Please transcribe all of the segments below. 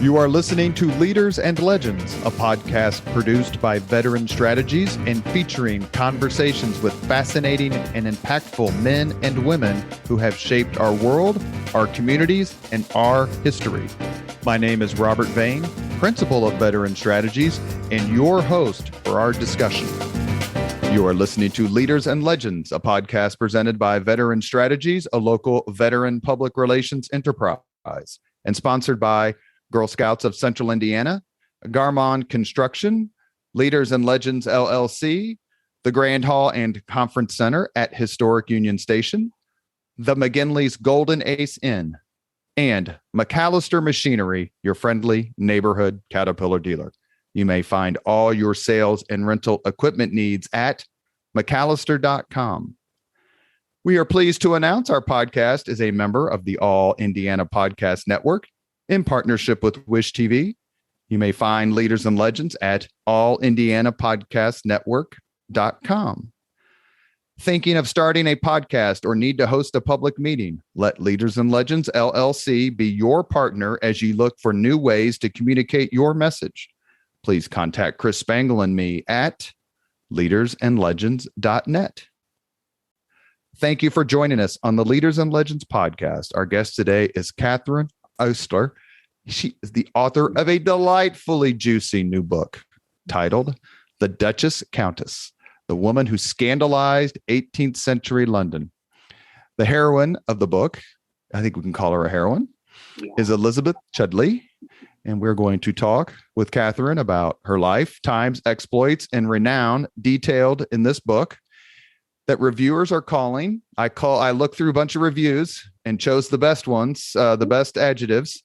You are listening to Leaders and Legends, a podcast produced by Veteran Strategies and featuring conversations with fascinating and impactful men and women who have shaped our world, our communities, and our history. My name is Robert Vane, Principal of Veteran Strategies, and your host for our discussion. You are listening to Leaders and Legends, a podcast presented by Veteran Strategies, a local veteran public relations enterprise, and sponsored by Girl Scouts of Central Indiana, Garmon Construction, Leaders and Legends LLC, the Grand Hall and Conference Center at Historic Union Station, the McGinley's Golden Ace Inn, and McAllister Machinery, your friendly neighborhood Caterpillar dealer. You may find all your sales and rental equipment needs at McAllister.com. We are pleased to announce our podcast is a member of the All Indiana Podcast Network in partnership with Wish TV. You may find Leaders and Legends at allindianapodcastnetwork.com. Thinking of starting a podcast or need to host a public meeting? Let Leaders and Legends LLC be your partner as you look for new ways to communicate your message. Please contact Chris Spangle and me at leadersandlegends.net. Thank you for joining us on the Leaders and Legends podcast. Our guest today is Catherine Ostler. She is the author of a delightfully juicy new book titled The Duchess Countess, the woman who scandalized 18th century London. The heroine of the book, I think we can call her a heroine, is Elizabeth Chudleigh. And we're going to talk with Catherine about her life, times, exploits, and renown detailed in this book that reviewers are calling. I looked through a bunch of reviews and chose the best ones, the best adjectives.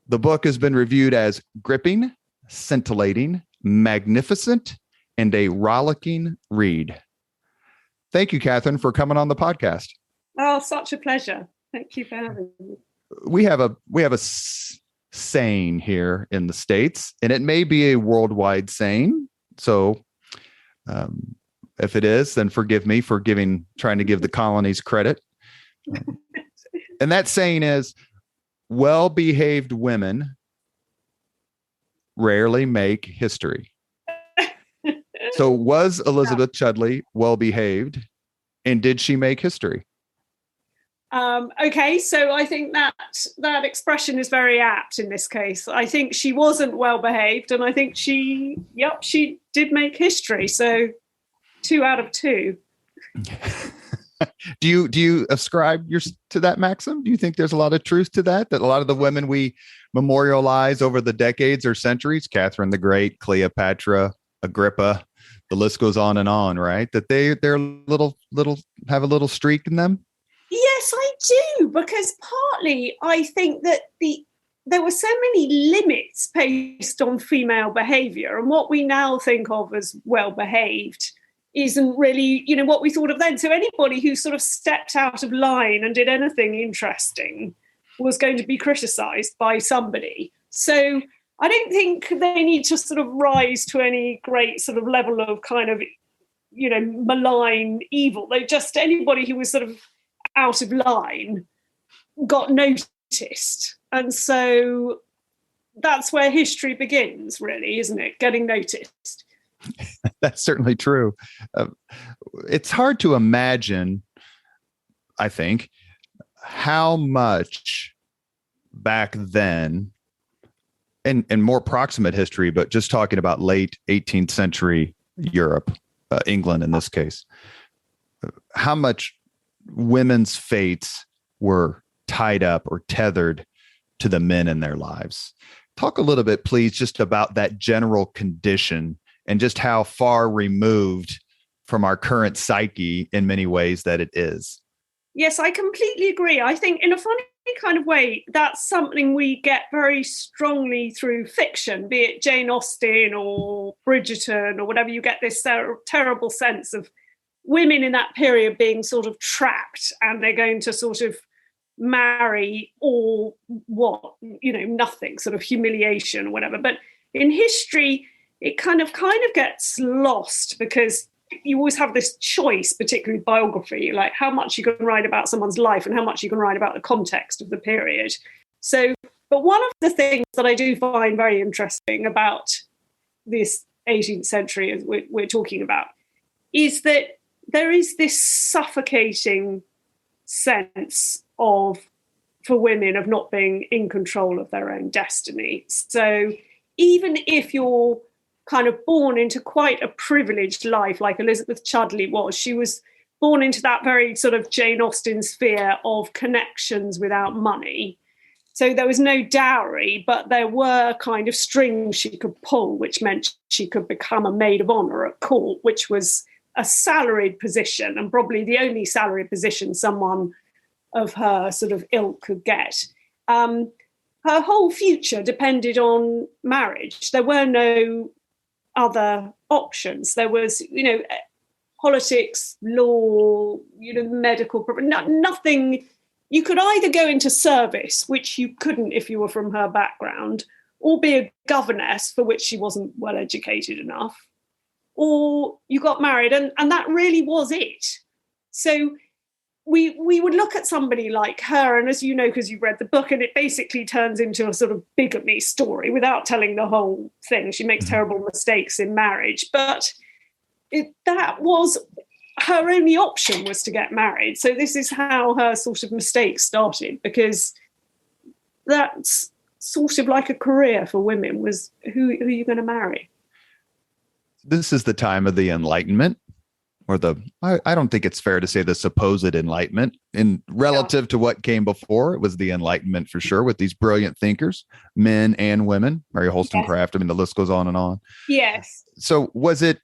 The book has been reviewed as gripping, scintillating, magnificent, and a rollicking read. Thank you, Catherine, for coming on the podcast. Oh, such a pleasure. Thank you for having me. We have a saying here in the States, and it may be a worldwide saying. So if it is, then forgive me for trying to give the colonies credit. And that saying is, well-behaved women rarely make history. So was Elizabeth Chudleigh well-behaved, and did she make history? Okay, so I think that expression is very apt in this case. I think she wasn't well-behaved, and I think she did make history. So 2 out of 2. Do you ascribe to that maxim? Do you think there's a lot of truth to that a lot of the women we memorialize over the decades or centuries, Catherine the Great, Cleopatra, Agrippa, the list goes on and on, right? That they're little have a little streak in them? Yes, I do, because partly I think that there were so many limits based on female behavior, and what we now think of as well-behaved isn't really, what we thought of then. So anybody who sort of stepped out of line and did anything interesting was going to be criticized by somebody. So I don't think they need to sort of rise to any great sort of level of kind of, malign evil. They just, anybody who was sort of out of line got noticed. And so that's where history begins, really, isn't it? Getting noticed. That's certainly true. It's hard to imagine, I think, how much back then, in more proximate history, but just talking about late 18th century Europe, England in this case, how much women's fates were tied up or tethered to the men in their lives. Talk a little bit, please, just about that general condition and just how far removed from our current psyche in many ways that it is. Yes, I completely agree. I think in a funny kind of way, that's something we get very strongly through fiction, be it Jane Austen or Bridgerton or whatever. You get this terrible sense of women in that period being sort of trapped, and they're going to sort of marry or nothing, sort of humiliation or whatever. But in history, it kind of gets lost, because you always have this choice, particularly biography, like how much you can write about someone's life and how much you can write about the context of the period. So But one of the things that I do find very interesting about this 18th century, as we're talking about, is that there is this suffocating sense of, for women, of not being in control of their own destiny. So even if you're kind of born into quite a privileged life, like Elizabeth Chudleigh was, she was born into that very sort of Jane Austen sphere of connections without money. So there was no dowry, but there were kind of strings she could pull, which meant she could become a maid of honour at court, which was a salaried position, and probably the only salaried position someone of her sort of ilk could get. Her whole future depended on marriage. There were no other options. There was, politics, law, medical, nothing. You could either go into service, which you couldn't if you were from her background, or be a governess, for which she wasn't well educated enough, or you got married, and that really was it. So we would look at somebody like her, and as you know, because you've read the book, and it basically turns into a sort of bigamy story without telling the whole thing. She makes terrible mistakes in marriage, but that was her only option, was to get married. So this is how her sort of mistake started, because that's sort of like a career for women, was who are you going to marry? This is the time of the Enlightenment, or I don't think it's fair to say the supposed Enlightenment, in relative to what came before. It was the Enlightenment for sure, with these brilliant thinkers, men and women, Mary Wollstonecraft. I mean, the list goes on and on. Yes. So was it,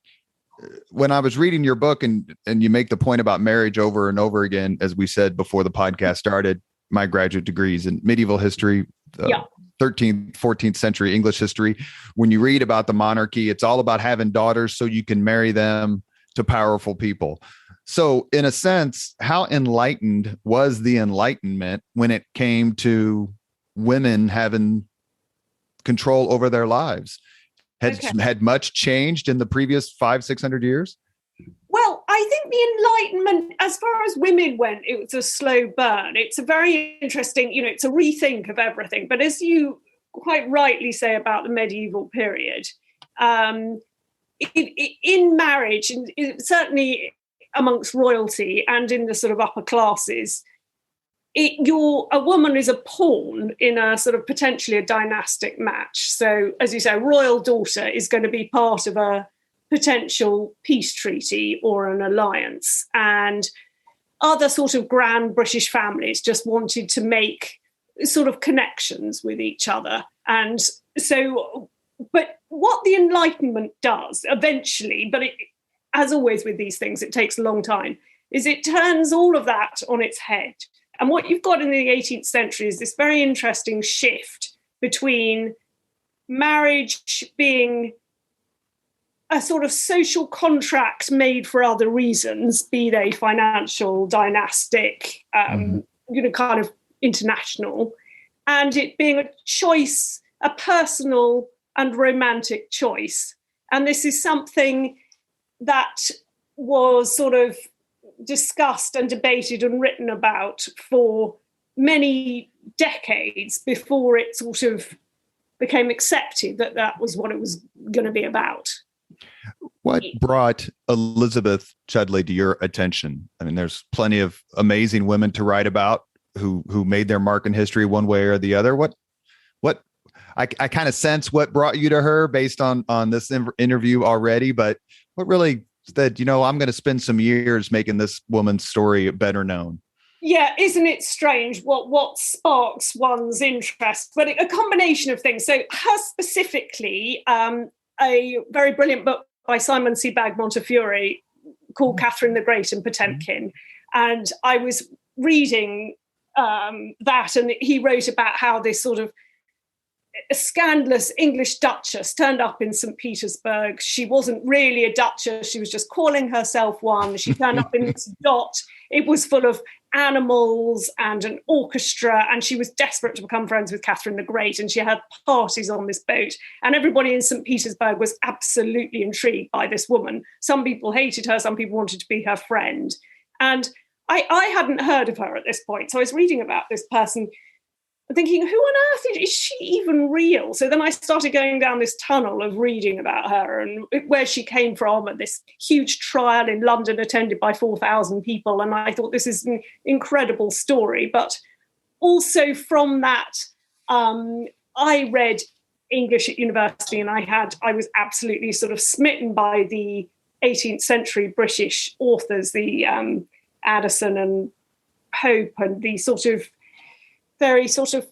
when I was reading your book, and you make the point about marriage over and over again, as we said before the podcast started, my graduate degrees in medieval history, 13th, 14th century English history. When you read about the monarchy, it's all about having daughters so you can marry them to powerful people. So in a sense, how enlightened was the Enlightenment when it came to women having control over their lives? Had much changed in the previous 500-600 years? Well, I think the Enlightenment, as far as women went, it was a slow burn. It's a very interesting, it's a rethink of everything. But as you quite rightly say about the medieval period, in marriage, and certainly amongst royalty and in the sort of upper classes, a woman is a pawn in a sort of potentially a dynastic match. So, as you say, a royal daughter is going to be part of a potential peace treaty or an alliance. And other sort of grand British families just wanted to make sort of connections with each other. And so, but what the Enlightenment does eventually, but as always with these things, it takes a long time, is it turns all of that on its head. And what you've got in the 18th century is this very interesting shift between marriage being a sort of social contract made for other reasons, be they financial, dynastic, kind of international, and it being a choice, a personal and romantic choice. And this is something that was sort of discussed and debated and written about for many decades before it sort of became accepted that that was what it was going to be about. What brought Elizabeth Chudleigh to your attention? I mean, there's plenty of amazing women to write about who made their mark in history one way or the other. What I kind of sense what brought you to her based on this interview already, but what really said, I'm going to spend some years making this woman's story better known? Yeah, isn't it strange what sparks one's interest? But a combination of things. So her specifically, a very brilliant book by Simon Sebag Montefiore called Catherine the Great and Potemkin. And I was reading that, and he wrote about how this sort of a scandalous English duchess turned up in St. Petersburg. She wasn't really a duchess. She was just calling herself one. She turned up in this yacht. It was full of animals and an orchestra, and she was desperate to become friends with Catherine the Great, and she had parties on this boat, and everybody in St. Petersburg was absolutely intrigued by this woman. Some people hated her, some people wanted to be her friend. And I hadn't heard of her at this point, so I was reading about this person. thinking, who on earth is she even real? So then I started going down this tunnel of reading about her and where she came from, and this huge trial in London attended by 4,000 people. And I thought, this is an incredible story. But also from that, I read English at university, and I was absolutely sort of smitten by the 18th century British authors, the Addison and Pope, and the sort of very sort of,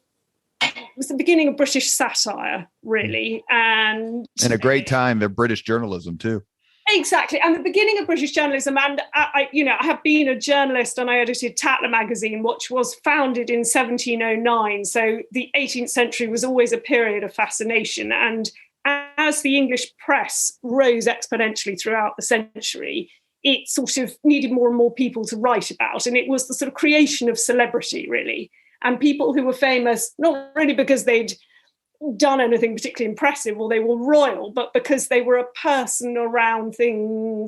it was the beginning of British satire, really. And a great time of British journalism too. Exactly. And the beginning of British journalism. And I have been a journalist, and I edited Tatler magazine, which was founded in 1709. So the 18th century was always a period of fascination. And as the English press rose exponentially throughout the century, it sort of needed more and more people to write about. And it was the sort of creation of celebrity, really. And people who were famous, not really because they'd done anything particularly impressive or they were royal, but because they were a person around whom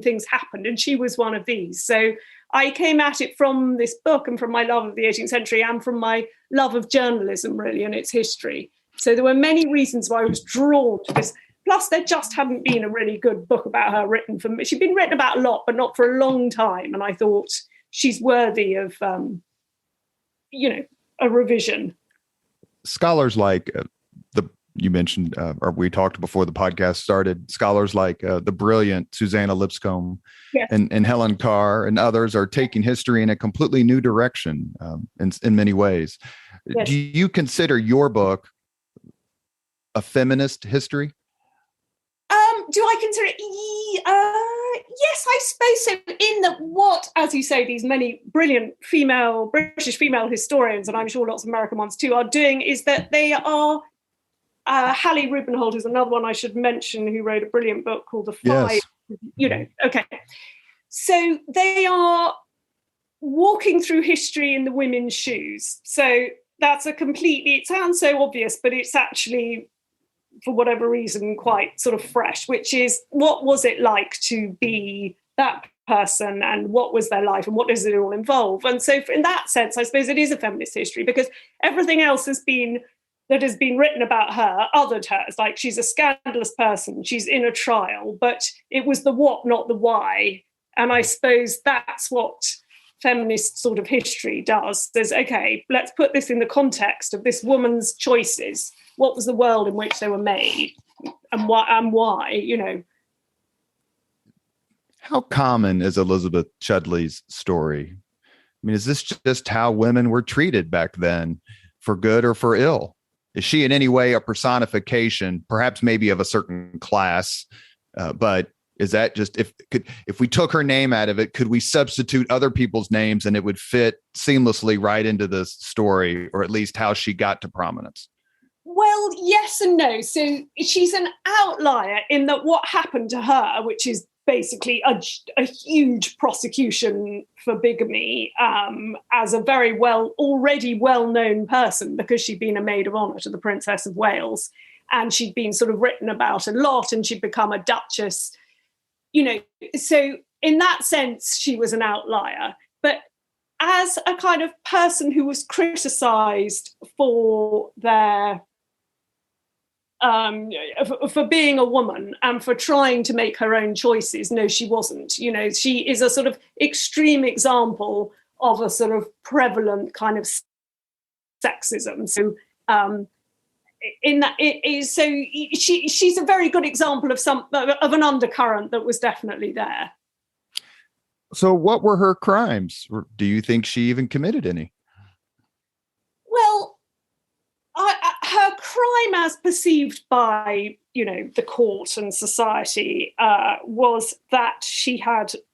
things happened. And she was one of these. So I came at it from this book and from my love of the 18th century and from my love of journalism, really, and its history. So there were many reasons why I was drawn to this. Plus, there just hadn't been a really good book about her written for me. She'd been written about a lot, but not for a long time. And I thought she's worthy of, a revision. Scholars like you mentioned, or we talked before the podcast started, scholars like the brilliant Susanna Lipscomb, yes, and Helen Carr and others are taking history in a completely new direction in many ways. Yes. Do you consider your book a feminist history? Do I consider it? Yes, I suppose so. In that, what, as you say, these many brilliant British female historians, and I'm sure lots of American ones too, are doing is that they are. Hallie Rubenhold is another one I should mention, who wrote a brilliant book called The Five. Yes. Okay. So they are walking through history in the women's shoes. So that's it sounds so obvious, but it's actually, for whatever reason, quite sort of fresh, which is, what was it like to be that person, and what was their life, and what does it all involve? And so in that sense, I suppose it is a feminist history, because everything else that has been written about her othered her. It's like, she's a scandalous person, she's in a trial, but it was the what, not the why. And I suppose that's what feminist sort of history does. There's, okay, let's put this in the context of this woman's choices. What was the world in which they were made, and why, How common is Elizabeth Chudleigh's story? I mean, is this just how women were treated back then, for good or for ill? Is she in any way a personification, perhaps maybe of a certain class? But is that just, if we took her name out of it, could we substitute other people's names and it would fit seamlessly right into the story, or at least how she got to prominence? Well, yes and no. So she's an outlier in that what happened to her, which is basically a huge prosecution for bigamy, as a very already well-known person, because she'd been a maid of honour to the Princess of Wales, and she'd been sort of written about a lot, and she'd become a duchess, So in that sense, she was an outlier. But as a kind of person who was criticised for their for being a woman and for trying to make her own choices, no, she wasn't. She is a sort of extreme example of a sort of prevalent kind of sexism. So in that, it is, so she's a very good example of an undercurrent that was definitely there. So what were her crimes? Do you think she even committed any? Well, her crime, as perceived by, the court and society, was that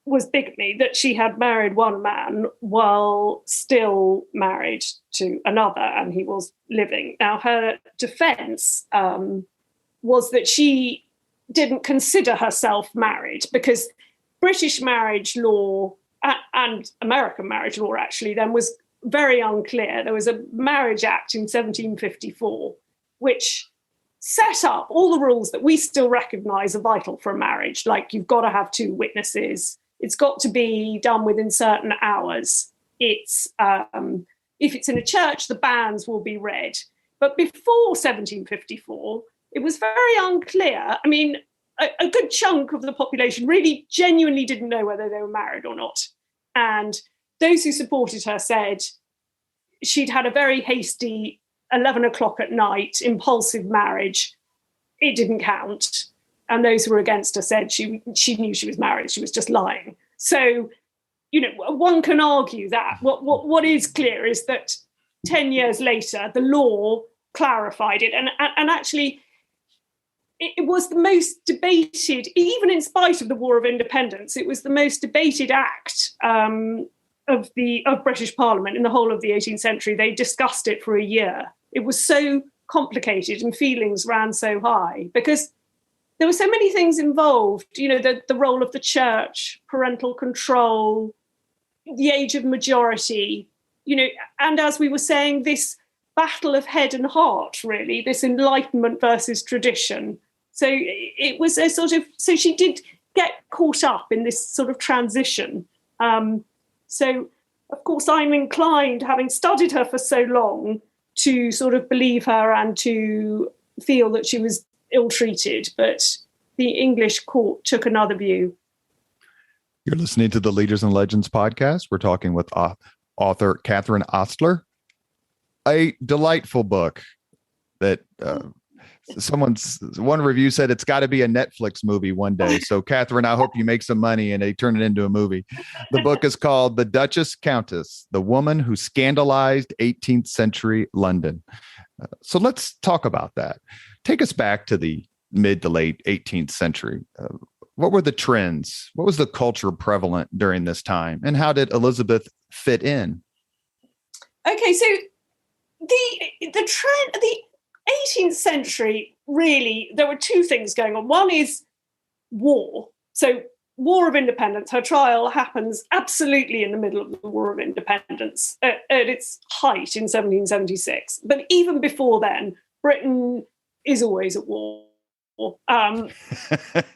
was bigamy, that she had married one man while still married to another, and he was living. Now, her defense was that she didn't consider herself married, because British marriage law and American marriage law, actually, then was very unclear. There was a Marriage Act in 1754, which set up all the rules that we still recognise are vital for a marriage. Like, you've got to have two witnesses. It's got to be done within certain hours. It's, if it's in a church, the banns will be read. But before 1754, it was very unclear. I mean, a good chunk of the population really genuinely didn't know whether they were married or not. And those who supported her said she'd had a very hasty 11 o'clock at night, impulsive marriage. It didn't count. And those who were against her said she knew she was married. She was just lying. So, one can argue that. What is clear is that 10 years later, the law clarified it. And actually, it was the most debated, even in spite of the War of Independence, it was the most debated act of British Parliament in the whole of the 18th century. They discussed it for a year. It was so complicated and feelings ran so high because there were so many things involved, the role of the church, parental control, the age of majority, and as we were saying, this battle of head and heart, really, this Enlightenment versus tradition. So it was so she did get caught up in this sort of transition. So, of course, I'm inclined, having studied her for so long, to sort of believe her and to feel that she was ill-treated. But the English court took another view. You're listening to the Leaders and Legends podcast. We're talking with author Catherine Ostler. A delightful book that one review said it's got to be a Netflix movie one day. So, Catherine, I hope you make some money and they turn it into a movie. The book is called The Duchess Countess, the woman who scandalized 18th century London. So let's talk about that. Take us back to the mid to late 18th century. What were the trends? What was the culture prevalent during this time? And how did Elizabeth fit in? Okay, so the trend, the 18th century, really, there were two things going on. One is war. So War of Independence, her trial happens absolutely in the middle of the War of Independence at its height in 1776. But even before then, Britain is always at war.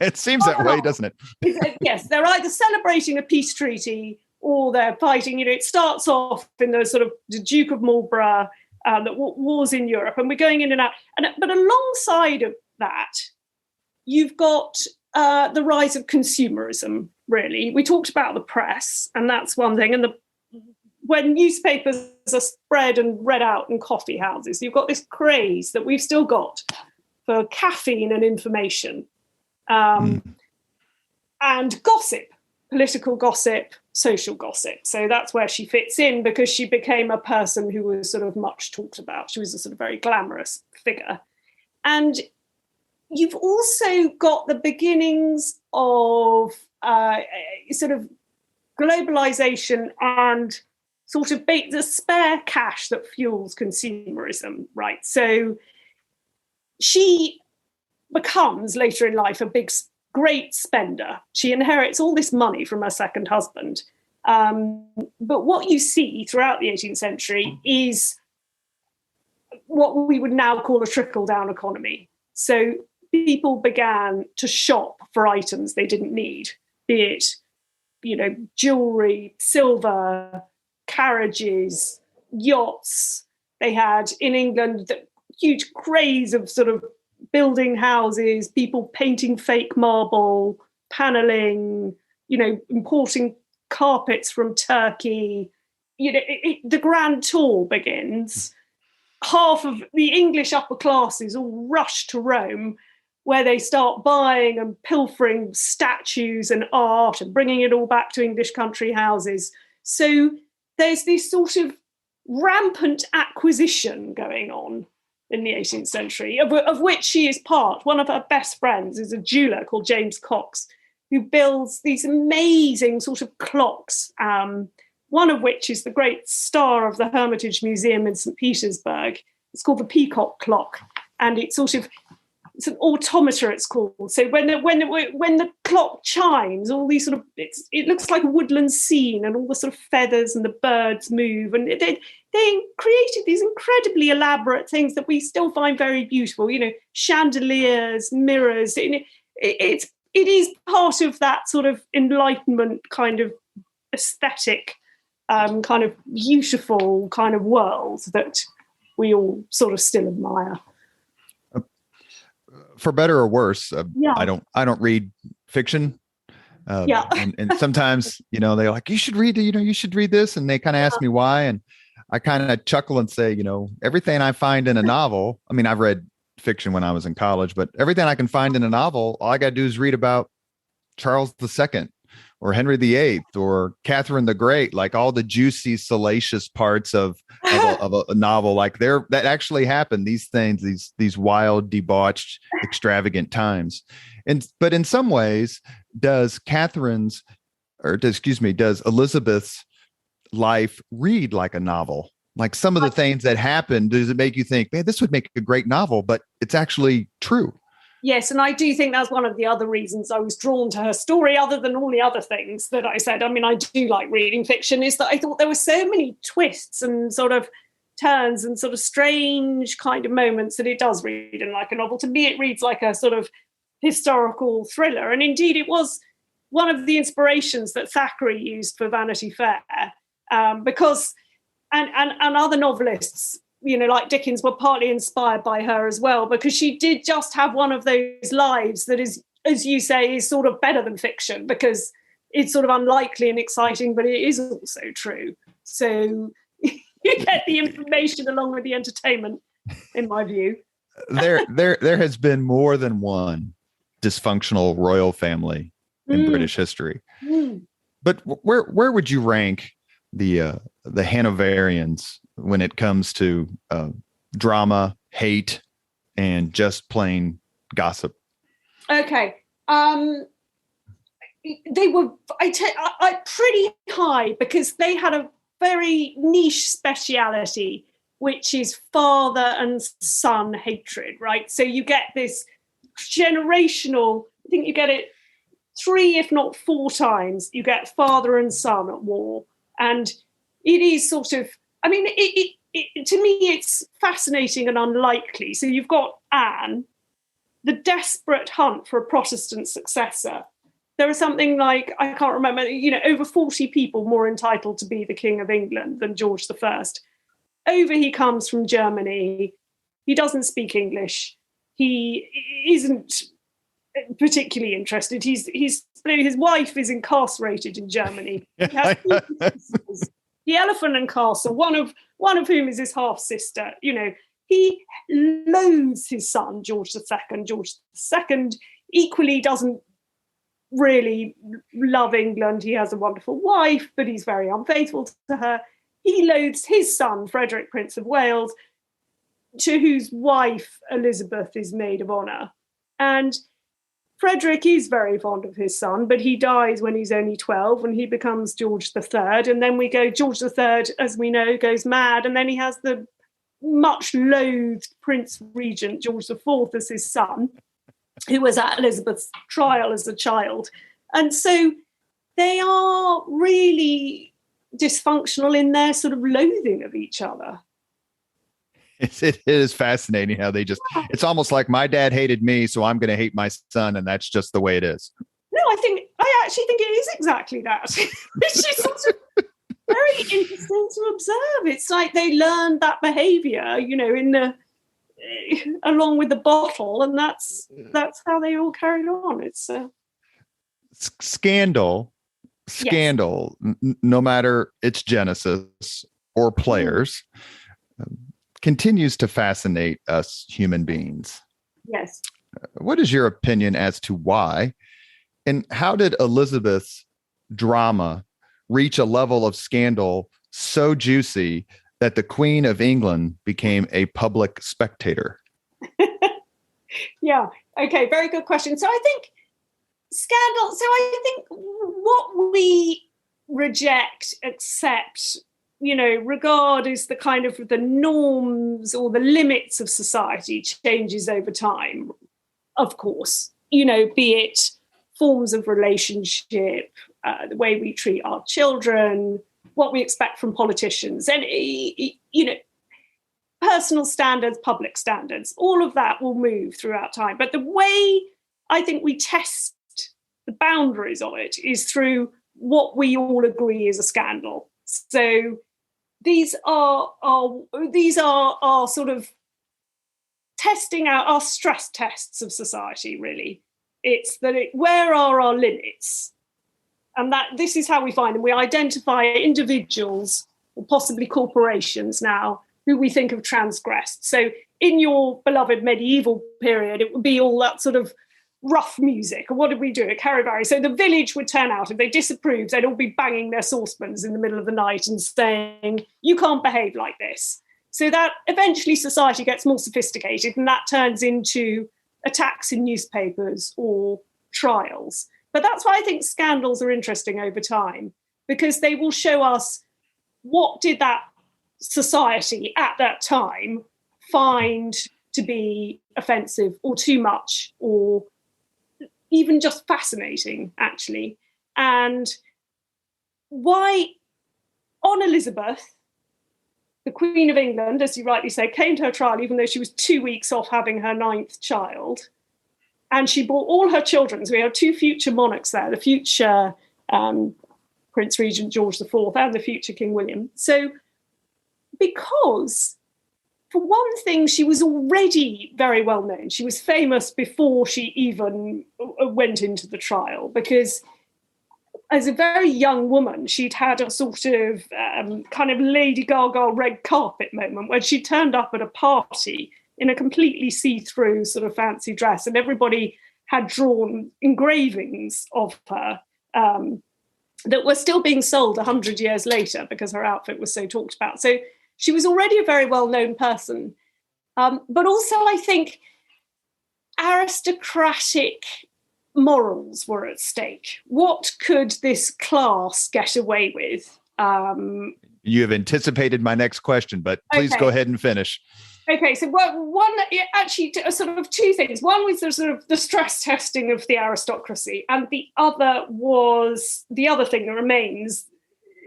It seems that way, doesn't it? Yes, they're either celebrating a peace treaty or they're fighting. It starts off in the sort of the Duke of Marlborough, the wars in Europe, and we're going in and out. But alongside of that, you've got the rise of consumerism, really. We talked about the press, and that's one thing. And when newspapers are spread and read out in coffee houses, you've got this craze that we've still got for caffeine and information, and gossip, political gossip, social gossip. So that's where she fits in because she became a person who was sort of much talked about. She was a sort of very glamorous figure. And you've also got the beginnings of sort of globalization and sort of the spare cash that fuels consumerism, right? So she becomes later in life a great spender. She inherits all this money from her second husband. But what you see throughout the 18th century is what we would now call a trickle-down economy. So people began to shop for items they didn't need, be it, jewelry, silver, carriages, yachts. They had in England the huge craze of sort of building houses, people painting fake marble, paneling, importing carpets from Turkey. The grand tour begins. Half of the English upper classes all rush to Rome, where they start buying and pilfering statues and art and bringing it all back to English country houses. So there's this sort of rampant acquisition going on in the 18th century, of which she is part. One of her best friends is a jeweller called James Cox, who builds these amazing sort of clocks, one of which is the great star of the Hermitage Museum in St. Petersburg. It's called the Peacock Clock, and it's an automaton, it's called. So when the clock chimes, all these sort of, it looks like a woodland scene, and all the sort of feathers and the birds move, and they created these incredibly elaborate things that we still find very beautiful. Chandeliers, mirrors. It is part of that sort of Enlightenment kind of aesthetic kind of beautiful kind of world that we all sort of still admire. For better or worse, Yeah. I don't read fiction. Yeah. and sometimes, they're like, you should read this. And they kind of ask me why. And I kind of chuckle and say, everything I find in a novel, I mean, I've read fiction when I was in college, but everything I can find in a novel, all I got to do is read about Charles II or Henry VIII or Catherine the Great, like all the juicy, salacious parts of a novel, like that actually happened. These things, these wild, debauched, extravagant times. But in some ways, does Elizabeth's life read like a novel? Like some of the things that happen, does it make you think, man, this would make a great novel, but it's actually true? Yes, and I do think that's one of the other reasons I was drawn to her story, other than all the other things that I said. I mean, I do like reading fiction, is that I thought there were so many twists and sort of turns and sort of strange kind of moments that it does read in like a novel. To me, it reads like a sort of historical thriller. And indeed, it was one of the inspirations that Thackeray used for Vanity Fair, because and other novelists, like Dickens, were partly inspired by her as well, because she did just have one of those lives that is, as you say, is sort of better than fiction, because it's sort of unlikely and exciting, but it is also true. So you get the information along with the entertainment, in my view. There has been more than one dysfunctional royal family in British history. But where would you rank the Hanoverians when it comes to drama, hate, and just plain gossip? Okay. They were pretty high, because they had a very niche speciality, which is father and son hatred, right? So you get this generational, I think you get it 3, if not 4 times, you get father and son at war. And it is sort of, I mean, to me, it's fascinating and unlikely. So you've got Anne, the desperate hunt for a Protestant successor. There are something like, I can't remember, over 40 people more entitled to be the King of England than George I. Over he comes from Germany. He doesn't speak English. He isn't particularly interested. His wife is incarcerated in Germany. He has 2 sisters, the Elephant and Castle, one of whom is his half sister. He loathes his son George II. George II equally doesn't really love England. He has a wonderful wife, but he's very unfaithful to her. He loathes his son Frederick, Prince of Wales, to whose wife Elizabeth is maid of honour. And Frederick is very fond of his son, but he dies when he's only 12 and he becomes George III. And then we go, George III, as we know, goes mad. And then he has the much loathed Prince Regent, George IV, as his son, who was at Elizabeth's trial as a child. And so they are really dysfunctional in their sort of loathing of each other. It is fascinating how they just, it's almost like my dad hated me, so I'm going to hate my son. And that's just the way it is. No, I actually think it is exactly that. It's just sort of very interesting to observe. It's like they learned that behavior, along with the bottle. And that's how they all carried on. It's scandal, yes. No matter its genesis or players, continues to fascinate us human beings. Yes. What is your opinion as to why, and how did Elizabeth's drama reach a level of scandal so juicy that the Queen of England became a public spectator? Yeah. Okay. Very good question. So I think scandal. So I think what we reject, accept, regard as the kind of the norms or the limits of society changes over time, of course, be it forms of relationship, the way we treat our children, what we expect from politicians, and, personal standards, public standards, all of that will move throughout time. But the way I think we test the boundaries of it is through what we all agree is a scandal. So these are our sort of testing out our stress tests of society, really. It's that where are our limits? And that this is how we find them. We identify individuals or possibly corporations now who we think have transgressed. So in your beloved medieval period, it would be all that sort of rough music. And what did we do at Carryberry? So the village would turn out. If they disapproved, they'd all be banging their saucepans in the middle of the night and saying, you can't behave like this. So that eventually society gets more sophisticated, and that turns into attacks in newspapers or trials. But that's why I think scandals are interesting over time, because they will show us what did that society at that time find to be offensive or too much or even just fascinating, actually. And why on Elizabeth, the Queen of England, as you rightly say, came to her trial even though she was 2 weeks off having her 9th child. And she brought all her children. So we have 2 future monarchs there, the future Prince Regent George IV and the future King William. So because, for one thing, she was already very well known. She was famous before she even went into the trial, because as a very young woman, she'd had a sort of kind of Lady Gaga red carpet moment where she turned up at a party in a completely see-through sort of fancy dress, and everybody had drawn engravings of her that were still being sold 100 years later because her outfit was so talked about. So she was already a very well-known person. But also, I think, aristocratic morals were at stake. What could this class get away with? You have anticipated my next question, but please go ahead and finish. Okay, so sort of 2 things. One was the sort of the stress testing of the aristocracy, and the other was the other thing that remains,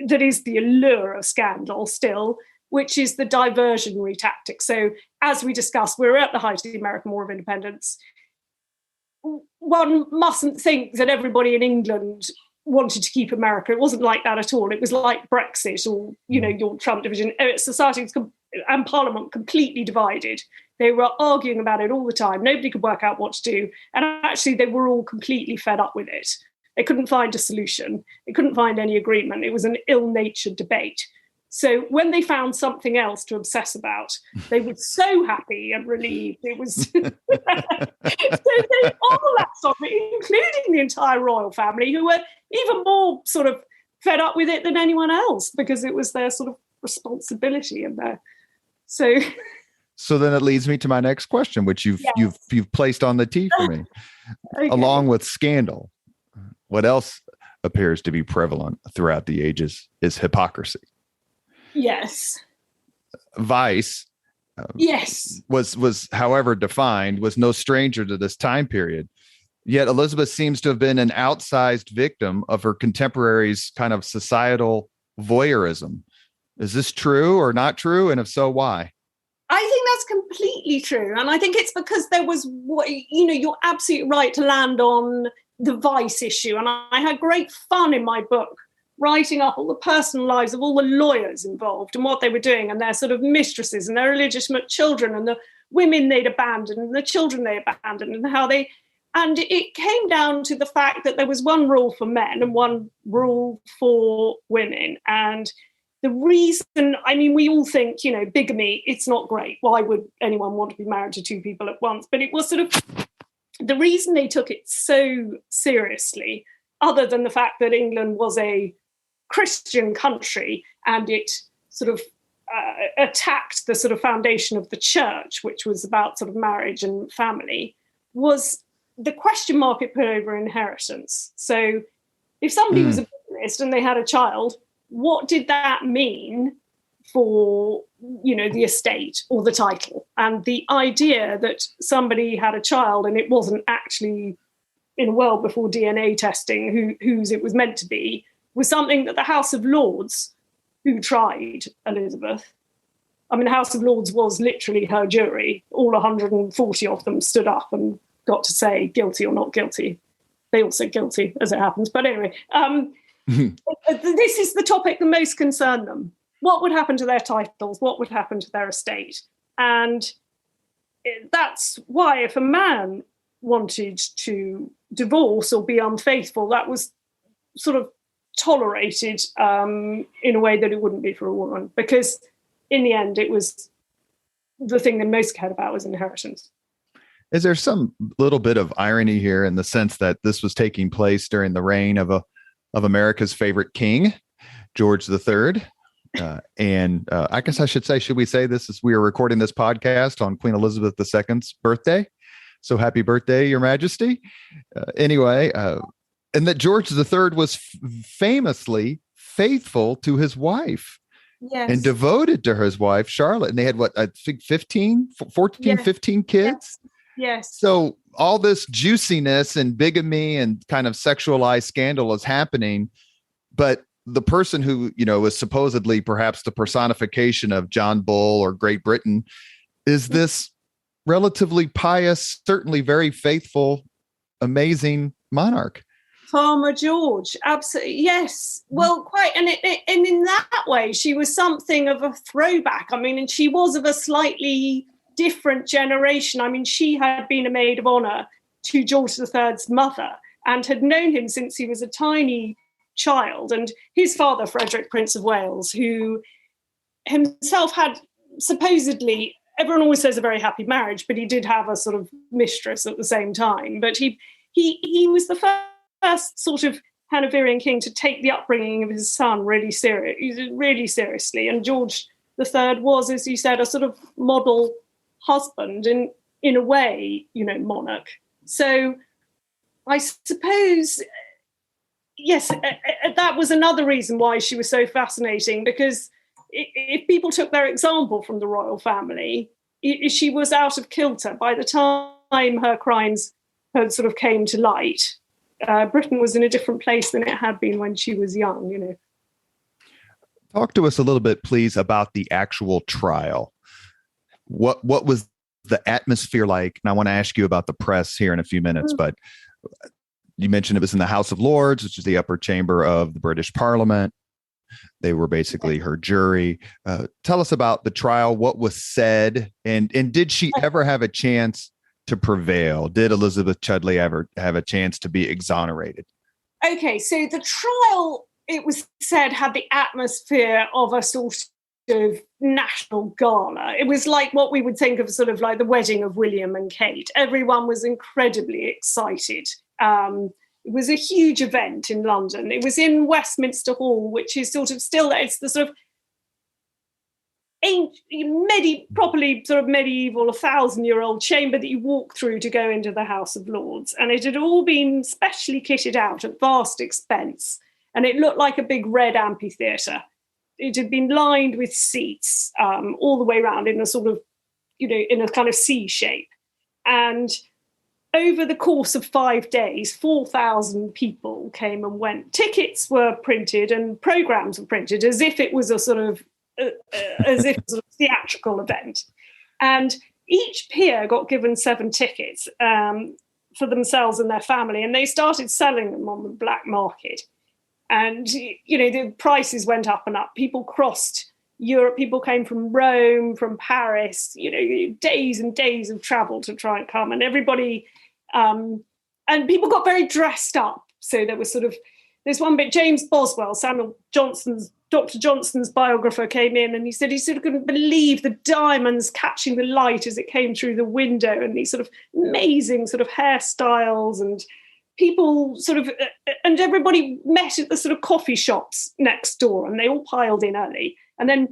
that is the allure of scandal still, which is the diversionary tactic. So as we discussed, we're at the height of the American War of Independence. One mustn't think that everybody in England wanted to keep America. It wasn't like that at all. It was like Brexit or, your Trump division. Society and Parliament completely divided. They were arguing about it all the time. Nobody could work out what to do. And actually, they were all completely fed up with it. They couldn't find a solution. They couldn't find any agreement. It was an ill-natured debate. So when they found something else to obsess about, they were so happy and relieved. It was so they all laps on it, including the entire royal family, who were even more sort of fed up with it than anyone else, because it was their sort of responsibility and their So then it leads me to my next question, which you've placed on the tee for me. Okay. Along with scandal, what else appears to be prevalent throughout the ages is hypocrisy. Yes. Vice, was however defined, was no stranger to this time period. Yet Elizabeth seems to have been an outsized victim of her contemporaries' kind of societal voyeurism. Is this true or not true? And if so, why? I think that's completely true. And I think it's because there was, you're absolutely right to land on the vice issue. And I had great fun in my book writing up all the personal lives of all the lawyers involved and what they were doing, and their sort of mistresses and their illegitimate children and the women they'd abandoned and the children they abandoned, and it came down to the fact that there was one rule for men and one rule for women. And the reason, we all think, bigamy, it's not great. Why would anyone want to be married to 2 people at once? But it was sort of the reason they took it so seriously, other than the fact that England was a Christian country and it sort of attacked the sort of foundation of the church, which was about sort of marriage and family, was the question mark it put over inheritance. So if somebody was a bigamist and they had a child, what did that mean for, the estate or the title? And the idea that somebody had a child and it wasn't actually in a world before DNA testing whose it was meant to be, was something that the House of Lords, who tried Elizabeth, the House of Lords was literally her jury. All 140 of them stood up and got to say guilty or not guilty. They all said guilty, as it happens. But anyway, This is the topic that most concerned them. What would happen to their titles? What would happen to their estate? And that's why if a man wanted to divorce or be unfaithful, that was sort of tolerated in a way that it wouldn't be for a woman, because in the end, it was the thing they most cared about was inheritance. Is there some little bit of irony here in the sense that this was taking place during the reign of America's favorite king, George III? And I guess I should say, should we say we are recording this podcast on Queen Elizabeth II's birthday. So happy birthday, Your Majesty. Anyway, and that George III was famously faithful to his wife. Yes. And devoted to his wife, Charlotte. And they had I think 15 kids. Yes. So all this juiciness and bigamy and kind of sexualized scandal is happening. But the person who, was supposedly perhaps the personification of John Bull or Great Britain is this relatively pious, certainly very faithful, amazing monarch. Farmer George, absolutely, yes. Well, quite, and in that way, she was something of a throwback. I mean, and she was of a slightly different generation. I mean, she had been a maid of honor to George III's mother and had known him since he was a tiny child. And his father, Frederick, Prince of Wales, who himself had supposedly, everyone always says a very happy marriage, but he did have a sort of mistress at the same time. But he was the first sort of Hanoverian king to take the upbringing of his son really seriously. And George III was, as you said, a sort of model husband and, in a way, monarch. So I suppose, yes, that was another reason why she was so fascinating, because if people took their example from the royal family, she was out of kilter. By the time her crimes had sort of came to light, Britain was in a different place than it had been when she was young, Talk to us a little bit, please, about the actual trial. What was the atmosphere like? And I want to ask you about the press here in a few minutes, but you mentioned it was in the House of Lords, which is the upper chamber of the British Parliament. They were basically her jury. Tell us about the trial, what was said, and did she ever have a chance to prevail? Did Elizabeth Chudleigh ever have a chance to be exonerated? Okay, so the trial, it was said, had the atmosphere of a sort of national gala. It was like what we would think of sort of like the wedding of William and Kate. Everyone was incredibly excited. It was a huge event in London. It was in Westminster Hall, which is sort of still, it's the sort of properly sort of medieval, 1,000-year-old chamber that you walk through to go into the House of Lords. And it had all been specially kitted out at vast expense. And it looked like a big red amphitheatre. It had been lined with seats all the way around in a sort of, in a kind of C shape. And over the course of 5 days, 4,000 people came and went. Tickets were printed and programmes were printed as if it was a sort of theatrical event. And each peer got given 7 tickets for themselves and their family, and they started selling them on the black market. And, the prices went up and up. People crossed Europe. People came from Rome, from Paris, days and days of travel to try and come. And everybody, and people got very dressed up. So there was there's one bit, James Boswell, Dr. Johnson's biographer, came in and he said he sort of couldn't believe the diamonds catching the light as it came through the window, and these sort of amazing sort of hairstyles, and people and everybody met at the sort of coffee shops next door, and they all piled in early. And then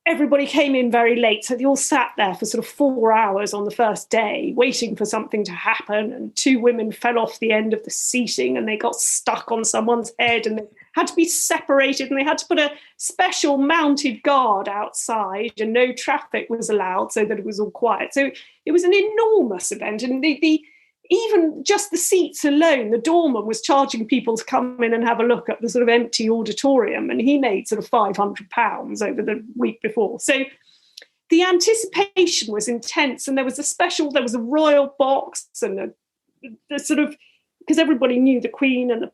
everybody came in very late. So they all sat there for sort of 4 hours on the first day, waiting for something to happen. And 2 women fell off the end of the seating and they got stuck on someone's head, and they had to be separated, and they had to put a special mounted guard outside, and no traffic was allowed so that it was all quiet. So it was an enormous event. And even just the seats alone, the doorman was charging people to come in and have a look at the sort of empty auditorium, and he made sort of £500 over the week before. So the anticipation was intense, and there was a royal box, and the sort of, because everybody knew the Queen and the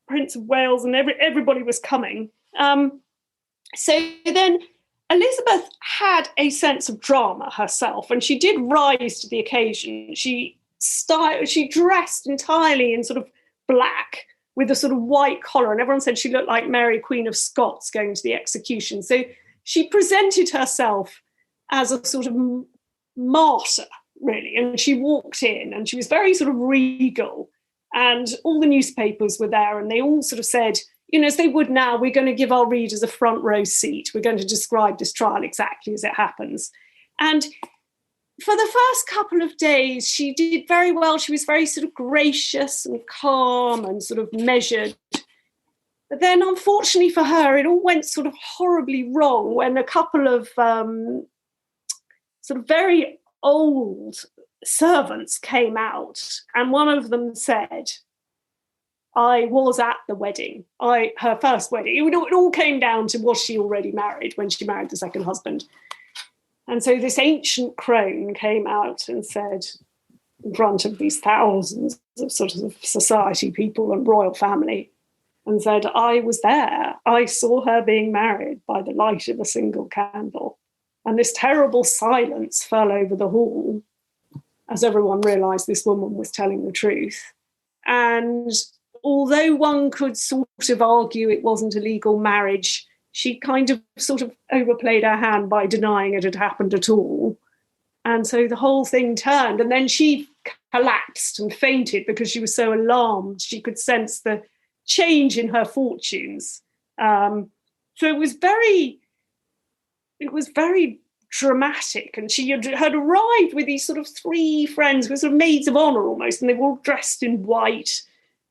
Prince of Wales, and everybody was coming. So then Elizabeth had a sense of drama herself, and she did rise to the occasion. She dressed entirely in sort of black with a sort of white collar, and everyone said she looked like Mary, Queen of Scots, going to the execution. So she presented herself as a sort of martyr, really, and she walked in, and she was very sort of regal, and all the newspapers were there, and they all sort of said, as they would now, we're going to give our readers a front row seat. We're going to describe this trial exactly as it happens. And for the first couple of days, she did very well. She was very sort of gracious and calm and sort of measured. But then, unfortunately for her, it all went sort of horribly wrong when a couple of sort of very old servants came out, and one of them said, I was at the wedding, her first wedding. It all came down to, was she already married when she married the second husband? And so this ancient crone came out and said, in front of these thousands of sort of society people and royal family, and said, I was there. I saw her being married by the light of a single candle. And this terrible silence fell over the hall as everyone realised this woman was telling the truth. And although one could sort of argue it wasn't a legal marriage, she kind of sort of overplayed her hand by denying it had happened at all. And so the whole thing turned, and then she collapsed and fainted because she was so alarmed. She could sense the change in her fortunes. So it was very dramatic. And she had arrived with these sort of three friends who were sort of maids of honour almost, and they were all dressed in white.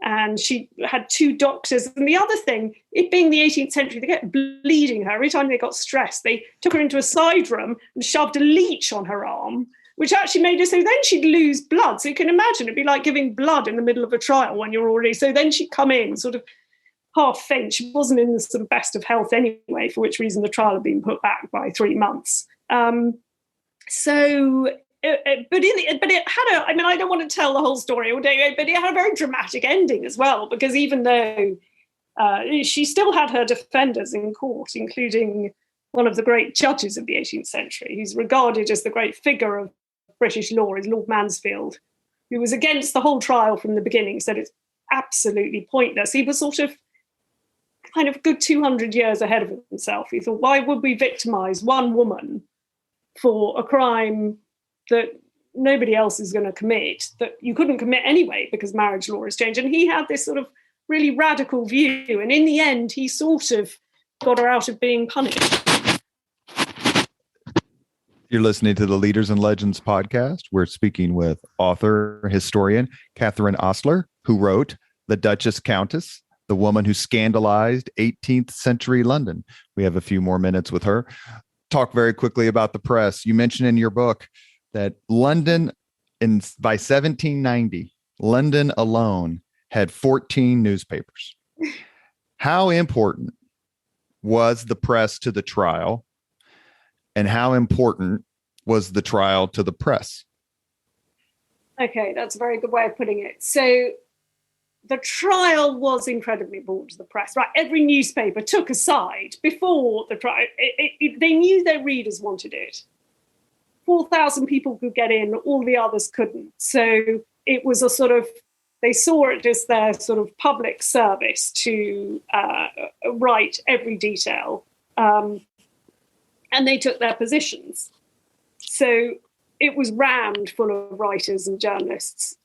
And she had two doctors. And the other thing, it being the 18th century, they kept bleeding her. Every time they got stressed, they took her into a side room and shoved a leech on her arm, which actually made her so then she'd lose blood. So you can imagine it'd be like giving blood in the middle of a trial when you're already... So then she'd come in sort of half faint. She wasn't in the sort of best of health anyway, for which reason the trial had been put back by 3 months. But it had a, I mean, I don't want to tell the whole story all day, but it had a very dramatic ending as well, because even though she still had her defenders in court, including one of the great judges of the 18th century, who's regarded as the great figure of British law, is Lord Mansfield, who was against the whole trial from the beginning, said it's absolutely pointless. He was sort of kind of a good 200 years ahead of himself. He thought, why would we victimise one woman for a crime that nobody else is going to commit, that you couldn't commit anyway because marriage law has changed? And he had this sort of really radical view. And in the end, he sort of got her out of being punished. You're listening to the Leaders and Legends podcast. We're speaking with author, historian, Catherine Ostler, who wrote The Duchess Countess, the woman who scandalized 18th century London. We have a few more minutes with her. Talk very quickly about the press. You mentioned in your book that London, by 1790, London alone had 14 newspapers. How important was the press to the trial, and how important was the trial to the press? Okay, that's a very good way of putting it. So the trial was incredibly important to the press, right? Every newspaper took a side before the trial. They knew their readers wanted it. 4,000 people could get in, all the others couldn't. So it was a sort of, they saw it as their sort of public service to write every detail. And they took their positions. So it was rammed full of writers and journalists.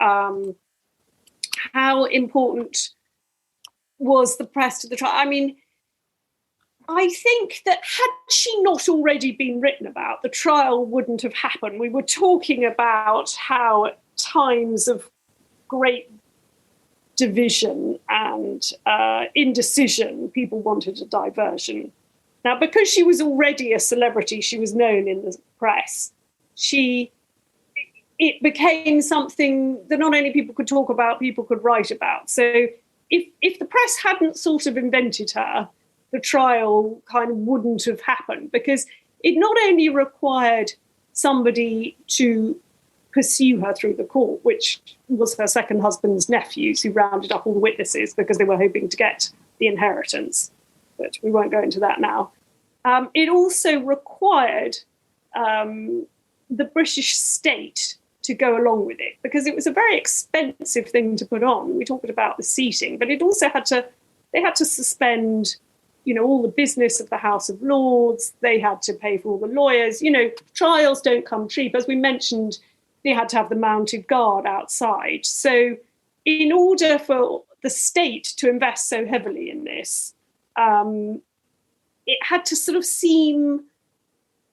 How important was the press to the trial? I mean, I think that had she not already been written about, the trial wouldn't have happened. We were talking about how at times of great division and indecision, people wanted a diversion. Now, because she was already a celebrity, she was known in the press, it became something that not only people could talk about, people could write about. So if the press hadn't sort of invented her, the trial kind of wouldn't have happened, because it not only required somebody to pursue her through the court, which was her second husband's nephews who rounded up all the witnesses because they were hoping to get the inheritance. But we won't go into that now. It also required the British state to go along with it because it was a very expensive thing to put on. We talked about the seating, but it also they had to suspend, all the business of the House of Lords. They had to pay for all the lawyers. Trials don't come cheap. As we mentioned, they had to have the mounted guard outside. So in order for the state to invest so heavily in this, it had to sort of seem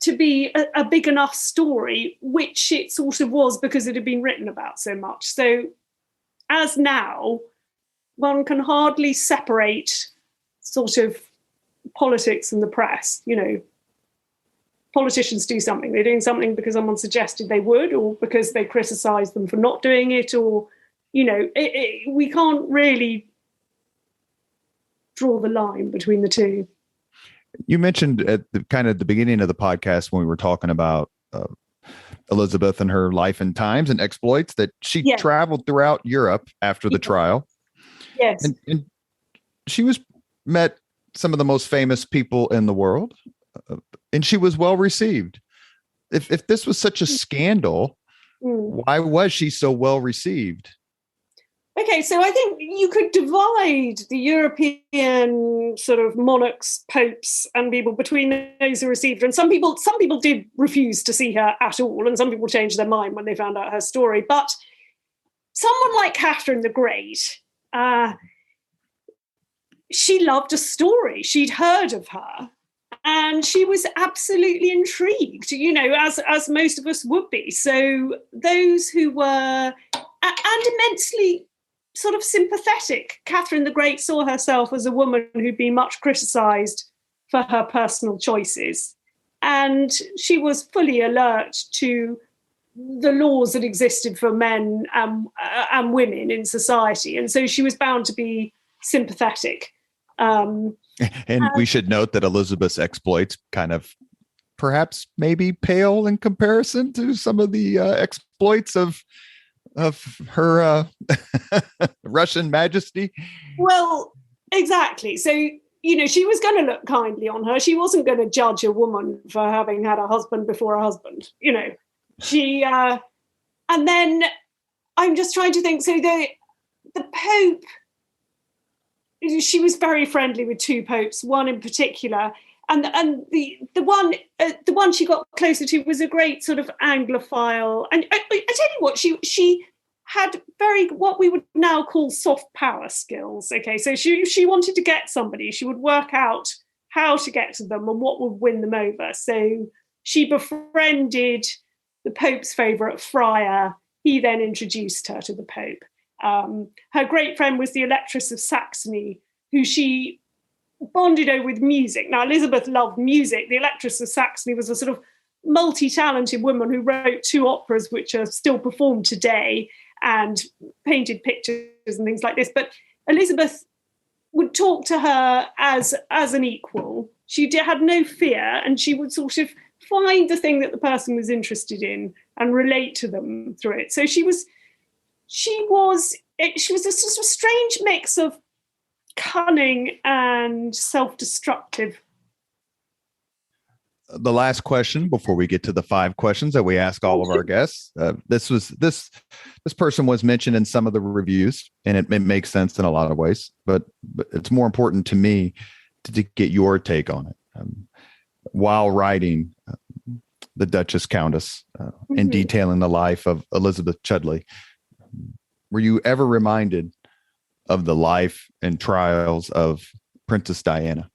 to be a big enough story, which it sort of was because it had been written about so much. So as now, one can hardly separate sort of politics and the press. Politicians do something. They're doing something because someone suggested they would, or because they criticise them for not doing it, or, we can't really draw the line between the two. You mentioned at the beginning of the podcast when we were talking about Elizabeth and her life and times and exploits that she traveled throughout Europe after the trial. Yes. And she met some of the most famous people in the world, and she was well received. If this was such a scandal, why was she so well received? Okay, so I think you could divide the European sort of monarchs, popes, and people between those who received her. And some people did refuse to see her at all, and some people changed their mind when they found out her story. But someone like Catherine the Great, she loved a story. She'd heard of her, and she was absolutely intrigued, as most of us would be. So those who were, and immensely sort of sympathetic. Catherine the Great saw herself as a woman who'd been much criticised for her personal choices. And she was fully alert to the laws that existed for men and women in society. And so she was bound to be sympathetic. And we should note that Elizabeth's exploits kind of perhaps maybe pale in comparison to some of the exploits of her Russian Majesty. Well, exactly. So, she was going to look kindly on her. She wasn't going to judge a woman for having had a husband before a husband. She, and then I'm just trying to think. So the Pope, she was very friendly with two popes, one in particular. And the one she got closer to was a great sort of Anglophile. And I tell you what, she had what we would now call soft power skills. Okay, so she wanted to get somebody. She would work out how to get to them and what would win them over. So she befriended the Pope's favourite friar. He then introduced her to the Pope. Her great friend was the Electress of Saxony, who she bonded over with music. Now, Elizabeth loved music. The Electress of Saxony was a sort of multi-talented woman who wrote two operas which are still performed today and painted pictures and things like this. But Elizabeth would talk to her as an equal. She had no fear, and she would sort of find the thing that the person was interested in and relate to them through it. So she was a sort of strange mix of cunning and self-destructive. The last question before we get to the 5 questions that we ask all of our guests. This person was mentioned in some of the reviews, and it makes sense in a lot of ways, but it's more important to me to get your take on it. While writing the Duchess Countess and detailing the life of Elizabeth Chudleigh, were you ever reminded of the life and trials of Princess Diana?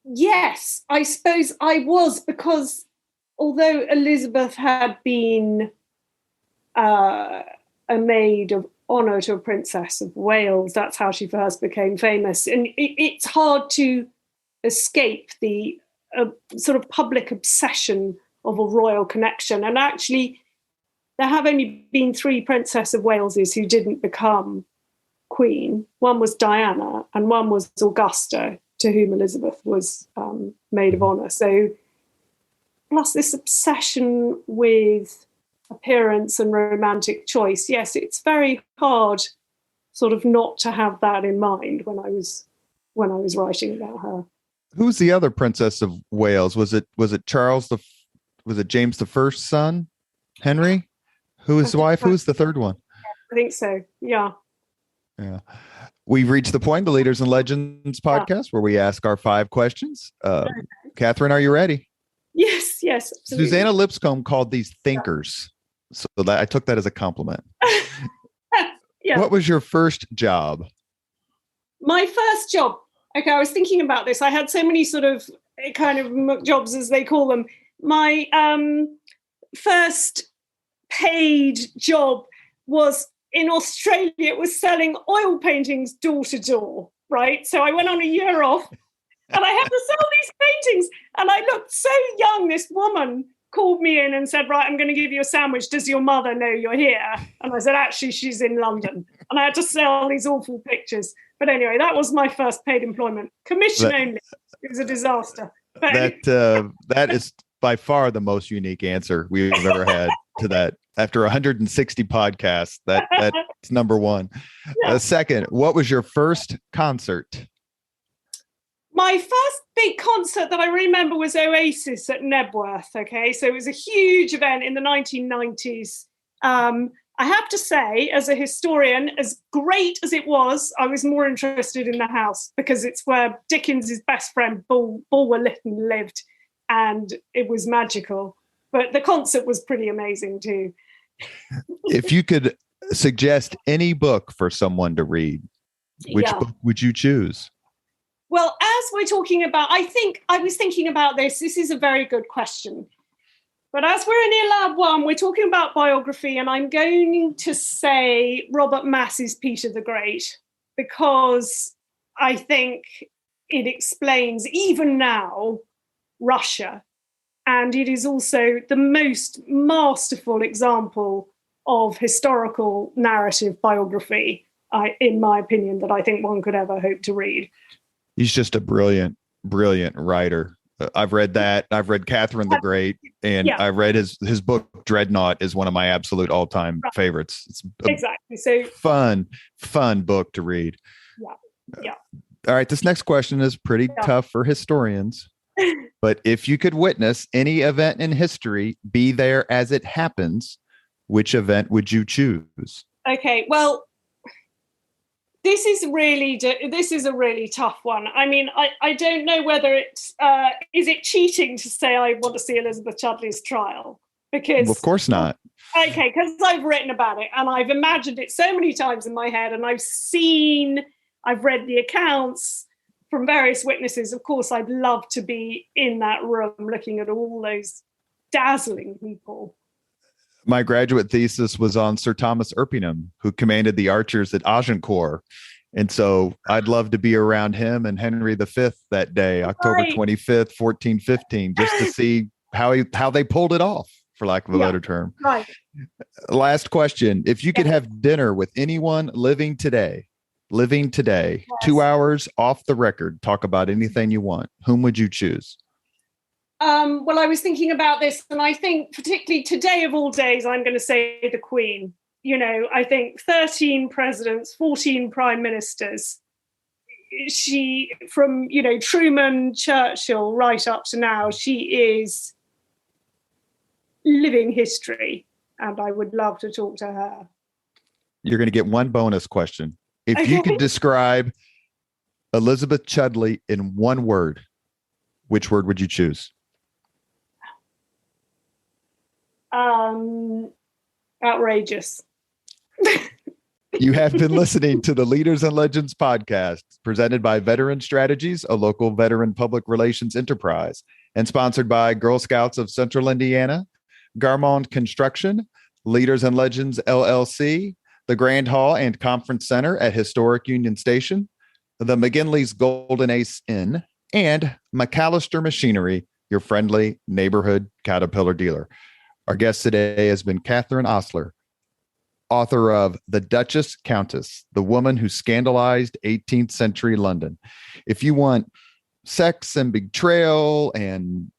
Yes, I suppose I was, because although Elizabeth had been a maid of honour to a Princess of Wales, that's how she first became famous. And it's hard to escape the sort of public obsession of a royal connection. And actually, there have only been 3 Princess of Waleses who didn't become queen. One was Diana and one was Augusta, to whom Elizabeth was maid of honour. So plus this obsession with appearance and romantic choice. Yes, it's very hard sort of not to have that in mind when I was writing about her. Who's the other Princess of Wales? Was it Charles was it James the First's son, Henry? Who is his wife? Who's the third one? I think so. Yeah. Yeah. We've reached the point, the Leaders and Legends podcast, where we ask our 5 questions. Catherine, are you ready? Yes. Absolutely. Susanna Lipscomb called these thinkers. So that I took that as a compliment. Yeah. What was your first job? My first job. Okay, I was thinking about this. I had so many sort of kind of jobs, as they call them. My first paid job was in Australia. It was selling oil paintings door to door, right? So I went on a year off and I had to sell these paintings. And I looked so young. This woman called me in and said, right, I'm going to give you a sandwich. Does your mother know you're here? And I said, actually, she's in London. And I had to sell these awful pictures. But anyway, that was my first paid employment. Commission only. It was a disaster. But that is by far the most unique answer we've ever had to that. After 160 podcasts, that's number one. Yeah. Second, what was your first concert? My first big concert that I remember was Oasis at Nebworth. Okay, so it was a huge event in the 1990s. I have to say, as a historian, as great as it was, I was more interested in the house because it's where Dickens's best friend Bulwer Lytton lived, and it was magical. But the concert was pretty amazing too. If you could suggest any book for someone to read, which book would you choose? Well, as we're talking about, I was thinking about this. This is a very good question. But as we're in ELAB 1, we're talking about biography, and I'm going to say Robert Massey's Peter the Great, because I think it explains, even now, Russia. And it is also the most masterful example of historical narrative biography, in my opinion, that I think one could ever hope to read. He's just a brilliant writer. I've read that. I've read Catherine the Great, and I read his book Dreadnought is one of my absolute all-time favorites. It's exactly so fun book to read. Yeah. All right, this next question is pretty tough for historians. But if you could witness any event in history, be there as it happens, which event would you choose? Okay, well, this is a really tough one. I mean, I don't know whether it's is it cheating to say I want to see Elizabeth Chudleigh's trial? Because of course not. Okay, because I've written about it and I've imagined it so many times in my head, and I've read the accounts from various witnesses. Of course, I'd love to be in that room looking at all those dazzling people. My graduate thesis was on Sir Thomas Erpingham, who commanded the archers at Agincourt. And so I'd love to be around him and Henry V that day, October 25th, 1415, just to see how they pulled it off, for lack of a better term. Right. Last question. If you could have dinner with anyone living today, 2 hours off the record, talk about anything you want, whom would you choose? Well, I was thinking about this, and I think particularly today of all days, I'm going to say the Queen. You know, I think 13 presidents, 14 prime ministers. She, from, Truman, Churchill, right up to now, she is living history, and I would love to talk to her. You're going to get one bonus question. If you could describe Elizabeth Chudleigh in one word, which word would you choose? Outrageous. You have been listening to the Leaders and Legends podcast, presented by Veteran Strategies, a local veteran public relations enterprise, and sponsored by Girl Scouts of Central Indiana, Garmond Construction, Leaders and Legends LLC, the Grand Hall and Conference Center at Historic Union Station, the McGinley's Golden Ace Inn, and McAllister Machinery, your friendly neighborhood Caterpillar dealer. Our guest today has been Catherine Ostler, author of The Duchess Countess, the woman who scandalized 18th century London. If you want sex and betrayal and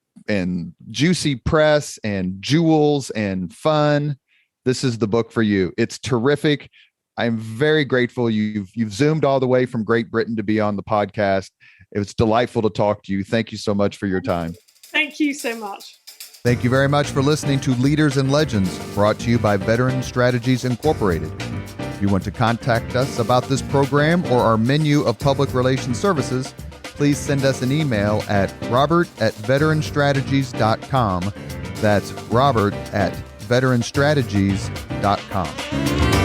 juicy press and jewels and fun, this is the book for you. It's terrific. I'm very grateful you've zoomed all the way from Great Britain to be on the podcast. It was delightful to talk to you. Thank you so much for your time. Thank you so much. Thank you very much for listening to Leaders and Legends, brought to you by Veteran Strategies Incorporated. If you want to contact us about this program or our menu of public relations services, please send us an email at robert@veteranstrategies.com. That's robert@veteranstrategies.com.